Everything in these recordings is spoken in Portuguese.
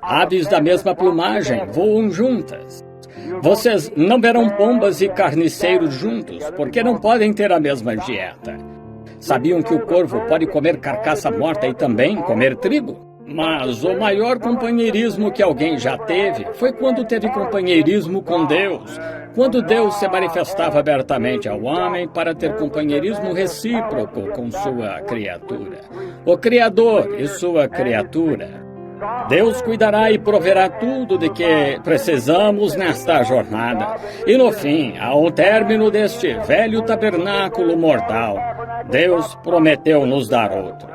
Aves da mesma plumagem voam juntas. Vocês não verão pombas e carniceiros juntos, porque não podem ter a mesma dieta. Sabiam que o corvo pode comer carcaça morta e também comer trigo? Mas o maior companheirismo que alguém já teve foi quando teve companheirismo com Deus. Quando Deus se manifestava abertamente ao homem para ter companheirismo recíproco com sua criatura. O Criador e sua criatura. Deus cuidará e proverá tudo de que precisamos nesta jornada. E no fim, ao término deste velho tabernáculo mortal, Deus prometeu nos dar outro.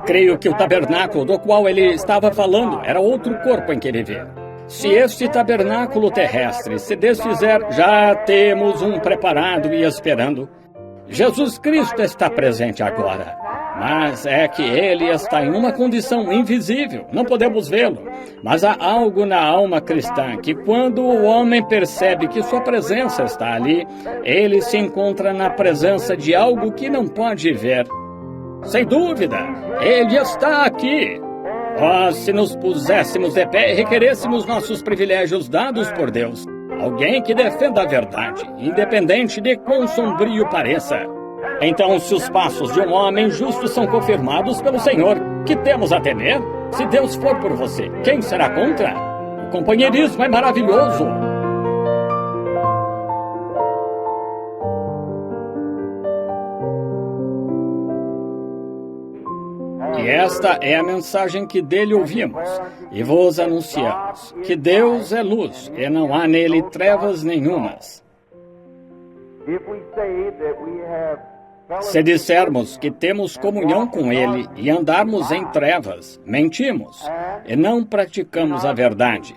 Creio que o tabernáculo do qual ele estava falando era outro corpo em que viver. Se este tabernáculo terrestre se desfizer, já temos um preparado e esperando. Jesus Cristo está presente agora. Mas é que ele está em uma condição invisível, não podemos vê-lo. Mas há algo na alma cristã que, quando o homem percebe que sua presença está ali, ele se encontra na presença de algo que não pode ver. Sem dúvida, ele está aqui. Se nos puséssemos de pé e requerêssemos nossos privilégios dados por Deus, alguém que defenda a verdade, independente de quão sombrio pareça. Então, se os passos de um homem justo são confirmados pelo Senhor, que temos a temer? Se Deus for por você, quem será contra? O companheirismo é maravilhoso. E esta é a mensagem que dele ouvimos e vos anunciamos, que Deus é luz e não há nele trevas nenhumas. Se dissermos que temos comunhão com ele e andarmos em trevas, mentimos e não praticamos a verdade.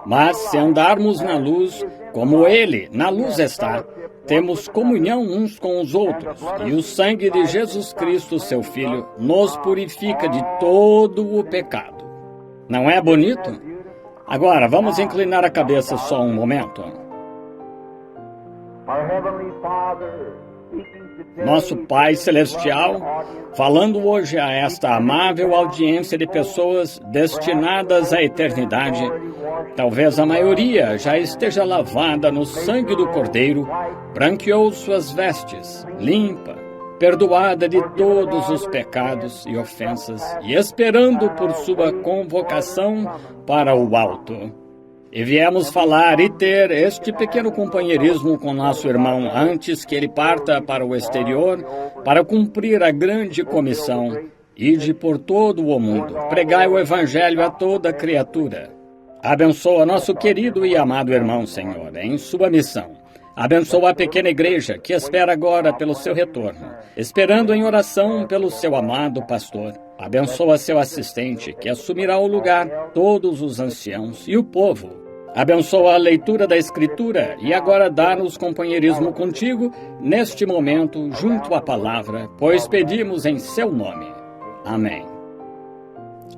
Mas se andarmos na luz, como ele na luz está, temos comunhão uns com os outros, e o sangue de Jesus Cristo, seu Filho, nos purifica de todo o pecado. Não é bonito? Agora, vamos inclinar a cabeça só um momento. Nosso Pai Celestial, falando hoje a esta amável audiência de pessoas destinadas à eternidade, talvez a maioria já esteja lavada no sangue do Cordeiro, branqueou suas vestes, limpa, perdoada de todos os pecados e ofensas, e esperando por sua convocação para o alto. E viemos falar e ter este pequeno companheirismo com nosso irmão antes que ele parta para o exterior para cumprir a grande comissão. Ide por todo o mundo, pregai o Evangelho a toda criatura. Abençoa nosso querido e amado irmão, Senhor, em sua missão. Abençoa a pequena igreja que espera agora pelo seu retorno, esperando em oração pelo seu amado pastor. Abençoa seu assistente, que assumirá o lugar, todos os anciãos e o povo. Abençoa a leitura da Escritura e agora dá-nos companheirismo contigo neste momento junto à palavra, pois pedimos em seu nome. Amém.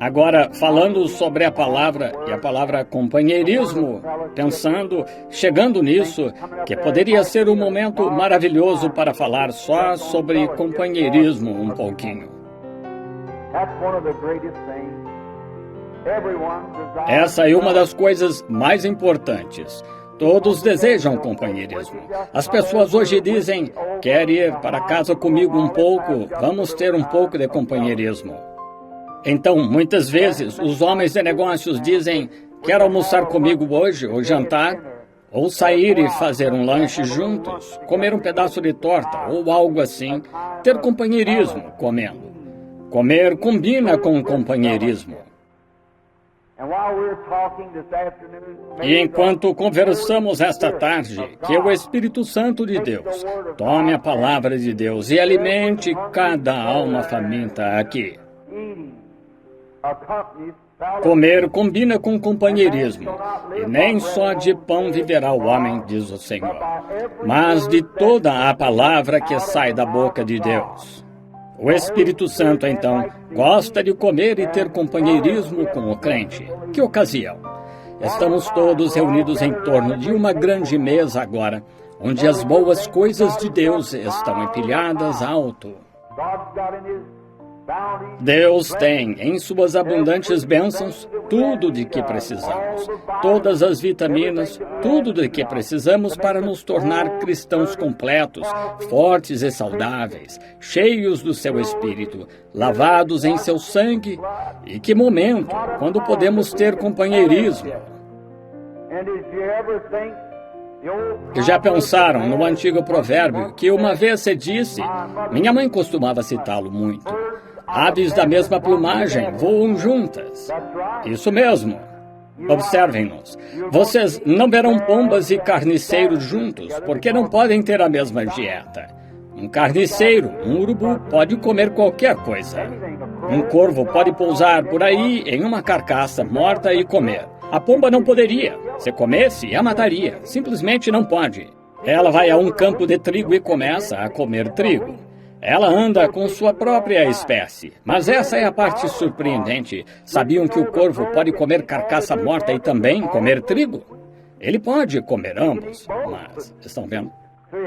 Agora, falando sobre a palavra e a palavra companheirismo, chegando nisso, que poderia ser um momento maravilhoso para falar só sobre companheirismo um pouquinho. Essa é uma das coisas mais importantes. Todos desejam companheirismo. As pessoas hoje dizem, quer ir para casa comigo um pouco, vamos ter um pouco de companheirismo. Então, muitas vezes, os homens de negócios dizem, quer almoçar comigo hoje, ou jantar, ou sair e fazer um lanche juntos, comer um pedaço de torta, ou algo assim, ter companheirismo comendo. Comer combina com companheirismo. E enquanto conversamos esta tarde, que o Espírito Santo de Deus tome a palavra de Deus e alimente cada alma faminta aqui. Comer combina com companheirismo, e nem só de pão viverá o homem, diz o Senhor, mas de toda a palavra que sai da boca de Deus. O Espírito Santo, então, gosta de comer e ter companheirismo com o crente. Que ocasião! Estamos todos reunidos em torno de uma grande mesa agora, onde as boas coisas de Deus estão empilhadas alto. Deus tem, em suas abundantes bênçãos, tudo de que precisamos. Todas as vitaminas, tudo de que precisamos para nos tornar cristãos completos, fortes e saudáveis, cheios do seu Espírito, lavados em seu sangue. E que momento, quando podemos ter companheirismo. Já pensaram no antigo provérbio que uma vez se disse, minha mãe costumava citá-lo muito, aves da mesma plumagem voam juntas. Isso mesmo. Observem-nos. Vocês não verão pombas e carniceiros juntos, porque não podem ter a mesma dieta. Um carniceiro, um urubu, pode comer qualquer coisa. Um corvo pode pousar por aí em uma carcaça morta e comer. A pomba não poderia. Se comesse, a mataria. Simplesmente não pode. Ela vai a um campo de trigo e começa a comer trigo. Ela anda com sua própria espécie. Mas essa é a parte surpreendente. Sabiam que o corvo pode comer carcaça morta e também comer trigo? Ele pode comer ambos, mas... Estão vendo?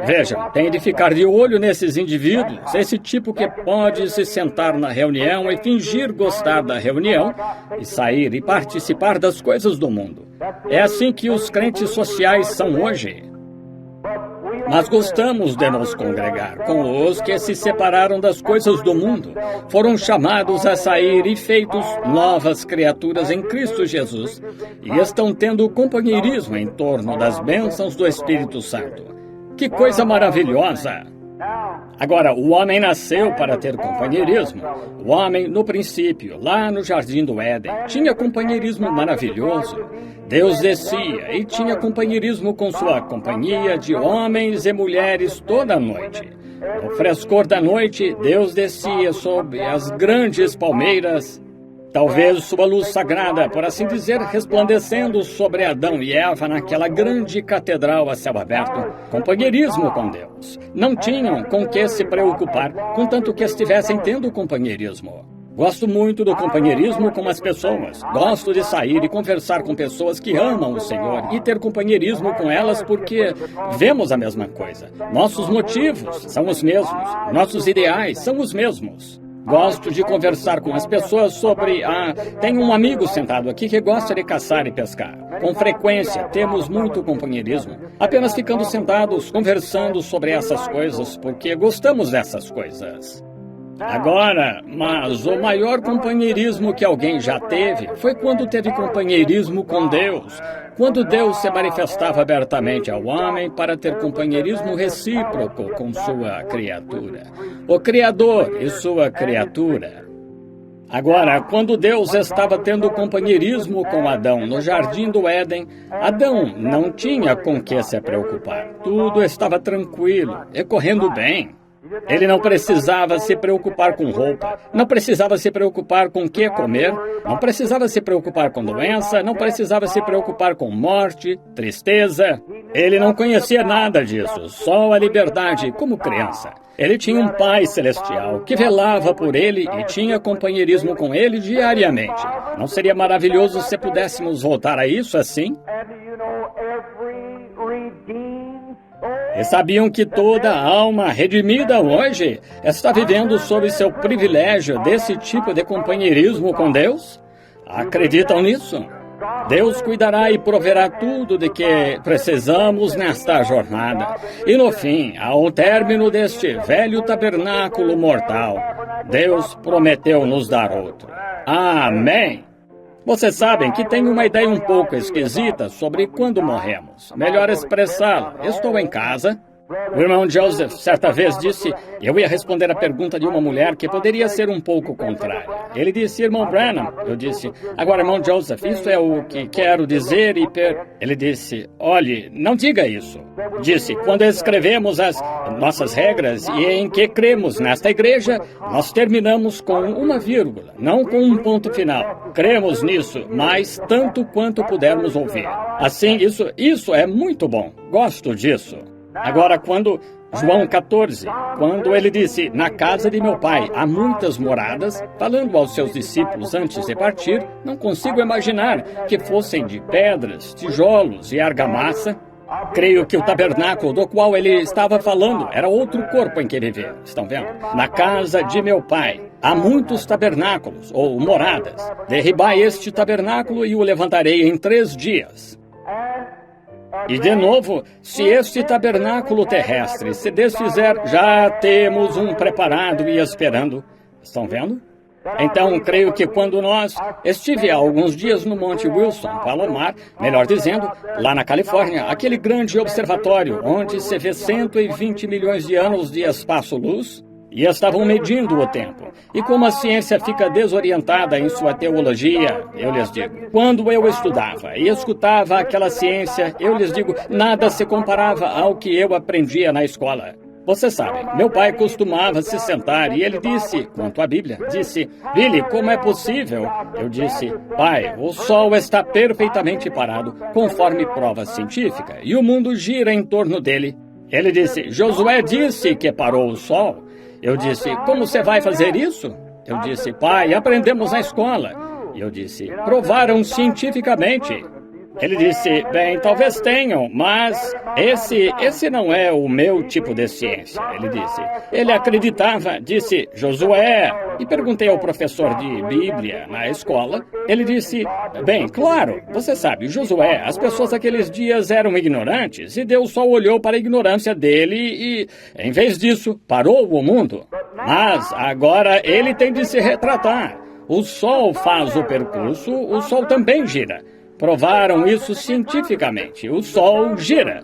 Vejam, tem de ficar de olho nesses indivíduos, esse tipo que pode se sentar na reunião e fingir gostar da reunião e sair e participar das coisas do mundo. É assim que os crentes sociais são hoje. Mas gostamos de nos congregar com os que se separaram das coisas do mundo, foram chamados a sair e feitos novas criaturas em Cristo Jesus, e estão tendo companheirismo em torno das bênçãos do Espírito Santo. Que coisa maravilhosa! Agora, o homem nasceu para ter companheirismo. O homem, no princípio, lá no Jardim do Éden, tinha companheirismo maravilhoso. Deus descia e tinha companheirismo com sua companhia de homens e mulheres toda a noite. No frescor da noite, Deus descia sob as grandes palmeiras, talvez sua luz sagrada, por assim dizer, resplandecendo sobre Adão e Eva naquela grande catedral a céu aberto. Companheirismo com Deus. Não tinham com que se preocupar, contanto que estivessem tendo companheirismo. Gosto muito do companheirismo com as pessoas. Gosto de sair e conversar com pessoas que amam o Senhor e ter companheirismo com elas porque vemos a mesma coisa. Nossos motivos são os mesmos. Nossos ideais são os mesmos. Gosto de conversar com as pessoas sobre... Tenho um amigo sentado aqui que gosta de caçar e pescar. Com frequência, temos muito companheirismo. Apenas ficando sentados, conversando sobre essas coisas, porque gostamos dessas coisas. Agora, mas o maior companheirismo que alguém já teve foi quando teve companheirismo com Deus. Quando Deus se manifestava abertamente ao homem para ter companheirismo recíproco com sua criatura. O Criador e sua criatura. Agora, quando Deus estava tendo companheirismo com Adão no Jardim do Éden, Adão não tinha com que se preocupar. Tudo estava tranquilo e correndo bem. Ele não precisava se preocupar com roupa, não precisava se preocupar com o que comer, não precisava se preocupar com doença, não precisava se preocupar com morte, tristeza. Ele não conhecia nada disso, só a liberdade como criança. Ele tinha um Pai Celestial que velava por ele e tinha companheirismo com ele diariamente. Não seria maravilhoso se pudéssemos voltar a isso assim? E sabiam que toda alma redimida hoje está vivendo sob seu privilégio desse tipo de companheirismo com Deus? Acreditam nisso? Deus cuidará e proverá tudo de que precisamos nesta jornada. E no fim, ao término deste velho tabernáculo mortal, Deus prometeu nos dar outro. Amém! Vocês sabem que tenho uma ideia um pouco esquisita sobre quando morremos. Melhor expressá-la. Estou em casa. O irmão Joseph, certa vez, disse... Eu ia responder a pergunta de uma mulher que poderia ser um pouco contrária. Ele disse, irmão Branham. Eu disse, agora, irmão Joseph, isso é o que quero dizer e... Ele disse, olhe, não diga isso. Disse, quando escrevemos as nossas regras e em que cremos nesta igreja, nós terminamos com uma vírgula, não com um ponto final. Cremos nisso, mas tanto quanto pudermos ouvir. Assim, isso é muito bom. Gosto disso. Agora, quando João 14, quando ele disse, na casa de meu pai há muitas moradas, falando aos seus discípulos antes de partir, não consigo imaginar que fossem de pedras, tijolos e argamassa. Creio que o tabernáculo do qual ele estava falando era outro corpo em que vivia. Estão vendo? Na casa de meu pai há muitos tabernáculos, ou moradas. Derribai este tabernáculo e o levantarei em 3 dias. E de novo, se este tabernáculo terrestre se desfizer, já temos um preparado e esperando. Estão vendo? Então, creio que quando estive há alguns dias no Monte Wilson, Palomar, melhor dizendo, lá na Califórnia, aquele grande observatório onde se vê 120 milhões de anos de espaço-luz, e estavam medindo o tempo. E como a ciência fica desorientada em sua teologia, eu lhes digo, quando eu estudava e escutava aquela ciência, eu lhes digo, nada se comparava ao que eu aprendia na escola. Você sabe, meu pai costumava se sentar e ele disse, quanto à Bíblia, disse, Billy, como é possível? Eu disse, pai, o Sol está perfeitamente parado, conforme prova científica, e o mundo gira em torno dele. Ele disse, Josué disse que parou o Sol. Eu disse, como você vai fazer isso? Eu disse, pai, aprendemos na escola. E eu disse, provaram cientificamente. Ele disse, bem, talvez tenham, mas esse não é o meu tipo de ciência. Ele disse, ele acreditava, disse, Josué. E perguntei ao professor de Bíblia na escola. Ele disse, bem, claro, você sabe, Josué, as pessoas daqueles dias eram ignorantes e Deus só olhou para a ignorância dele e, em vez disso, parou o mundo. Mas agora ele tem de se retratar. O Sol faz o percurso, o Sol também gira. Provaram isso cientificamente. O Sol gira.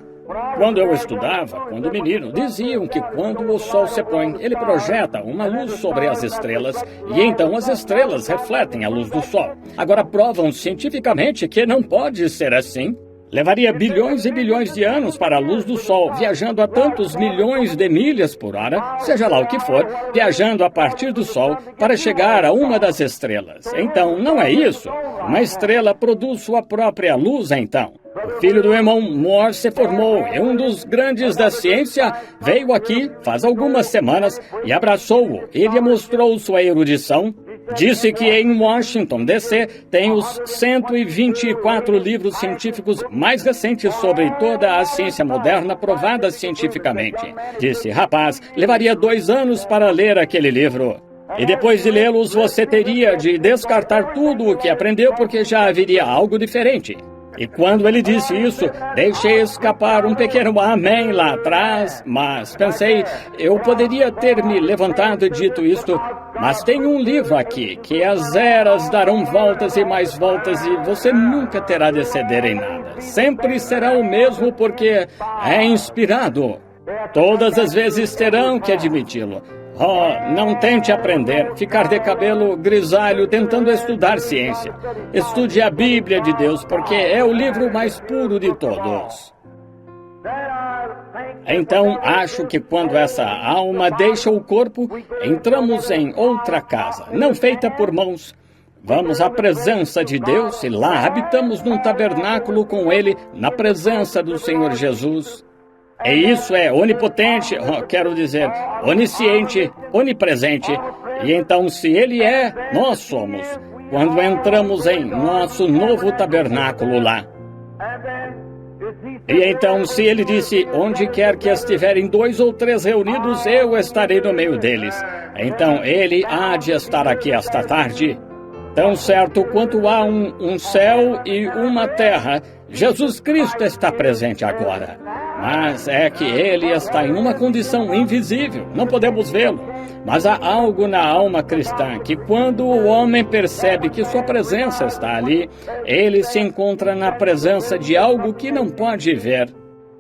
Quando eu estudava, quando menino, diziam que quando o Sol se põe, ele projeta uma luz sobre as estrelas e então as estrelas refletem a luz do Sol. Agora provam cientificamente que não pode ser assim. Levaria bilhões e bilhões de anos para a luz do Sol, viajando a tantos milhões de milhas por hora, seja lá o que for, viajando a partir do Sol para chegar a uma das estrelas. Então, não é isso. Uma estrela produz sua própria luz, então. O filho do irmão Moore se formou e um dos grandes da ciência veio aqui faz algumas semanas e abraçou-o. Ele mostrou sua erudição. Disse que em Washington, D.C., tem os 124 livros científicos mais recentes sobre toda a ciência moderna provada cientificamente. Disse, rapaz, levaria 2 anos para ler aquele livro. E depois de lê-los, você teria de descartar tudo o que aprendeu porque já haveria algo diferente. E quando ele disse isso, deixei escapar um pequeno amém lá atrás, mas pensei, eu poderia ter me levantado e dito isto, mas tem um livro aqui, que as eras darão voltas e mais voltas e você nunca terá de ceder em nada. Sempre será o mesmo porque é inspirado. Todas as vezes terão que admiti-lo. Oh, não tente aprender, ficar de cabelo grisalho tentando estudar ciência. Estude a Bíblia de Deus, porque é o livro mais puro de todos. Então, acho que quando essa alma deixa o corpo, entramos em outra casa, não feita por mãos. Vamos à presença de Deus e lá habitamos num tabernáculo com Ele, na presença do Senhor Jesus. E isso é onipotente, quero dizer, onisciente, onipresente. E então, se Ele é, nós somos. Quando entramos em nosso novo tabernáculo lá. E então, se Ele disse, onde quer que estiverem 2 ou 3 reunidos, eu estarei no meio deles. Então, Ele há de estar aqui esta tarde. Tão certo quanto há um céu e uma terra, Jesus Cristo está presente agora. Mas é que Ele está em uma condição invisível, não podemos vê-lo. Mas há algo na alma cristã que quando o homem percebe que sua presença está ali, ele se encontra na presença de algo que não pode ver.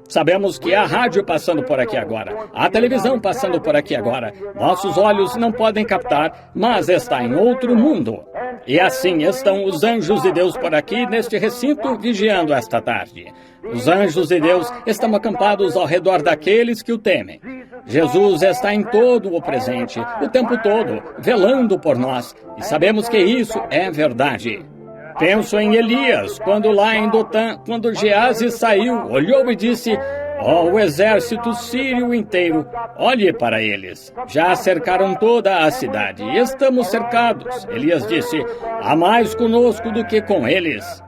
Sabemos que há rádio passando por aqui agora, há televisão passando por aqui agora. Nossos olhos não podem captar, mas está em outro mundo. E assim estão os anjos de Deus por aqui, neste recinto, vigiando esta tarde. Os anjos de Deus estão acampados ao redor daqueles que o temem. Jesus está em todo o presente, o tempo todo, velando por nós. E sabemos que isso é verdade. Penso em Elias, quando lá em Dotã, quando Geazi saiu, olhou e disse, o exército sírio inteiro, olhe para eles. Já cercaram toda a cidade e estamos cercados. Elias disse, há mais conosco do que com eles.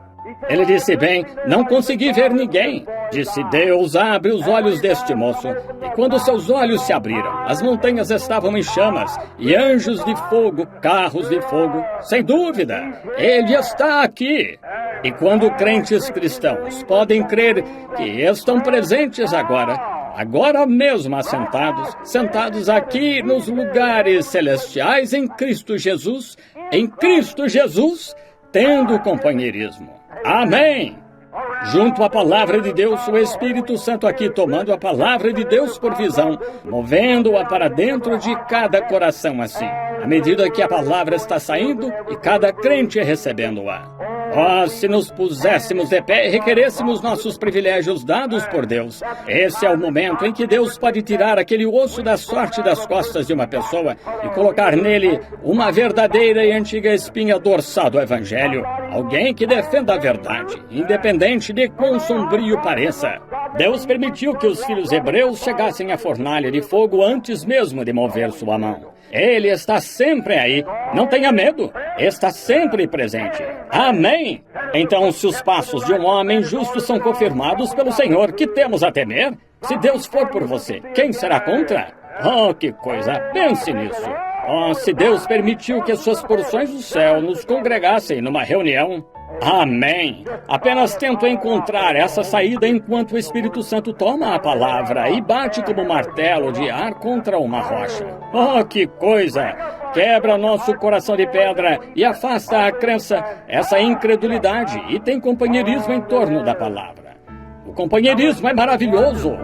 Ele disse: bem, não consegui ver ninguém. Disse: Deus, abre os olhos deste moço. E quando seus olhos se abriram, as montanhas estavam em chamas, e anjos de fogo, carros de fogo. Sem dúvida, ele está aqui. E quando crentes cristãos podem crer que estão presentes agora mesmo assentados, sentados aqui nos lugares celestiais em Cristo Jesus, tendo companheirismo. Amém! Junto à palavra de Deus, o Espírito Santo aqui tomando a palavra de Deus por visão, movendo-a para dentro de cada coração assim, à medida que a palavra está saindo e cada crente recebendo-a. Oh, se nos puséssemos de pé e requerêssemos nossos privilégios dados por Deus, esse é o momento em que Deus pode tirar aquele osso da sorte das costas de uma pessoa e colocar nele uma verdadeira e antiga espinha dorsal do Evangelho. Alguém que defenda a verdade, independente de quão sombrio pareça. Deus permitiu que os filhos hebreus chegassem à fornalha de fogo antes mesmo de mover sua mão. Ele está sempre aí. Não tenha medo. Está sempre presente. Amém? Então, se os passos de um homem justo são confirmados pelo Senhor, que temos a temer? Se Deus for por você, quem será contra? Oh, que coisa! Pense nisso. Oh, se Deus permitiu que suas porções do céu nos congregassem numa reunião. Amém! Apenas tento encontrar essa saída enquanto o Espírito Santo toma a palavra e bate como martelo de ar contra uma rocha. Oh, que coisa! Quebra nosso coração de pedra e afasta a crença, essa incredulidade, e tem companheirismo em torno da palavra. O companheirismo é maravilhoso.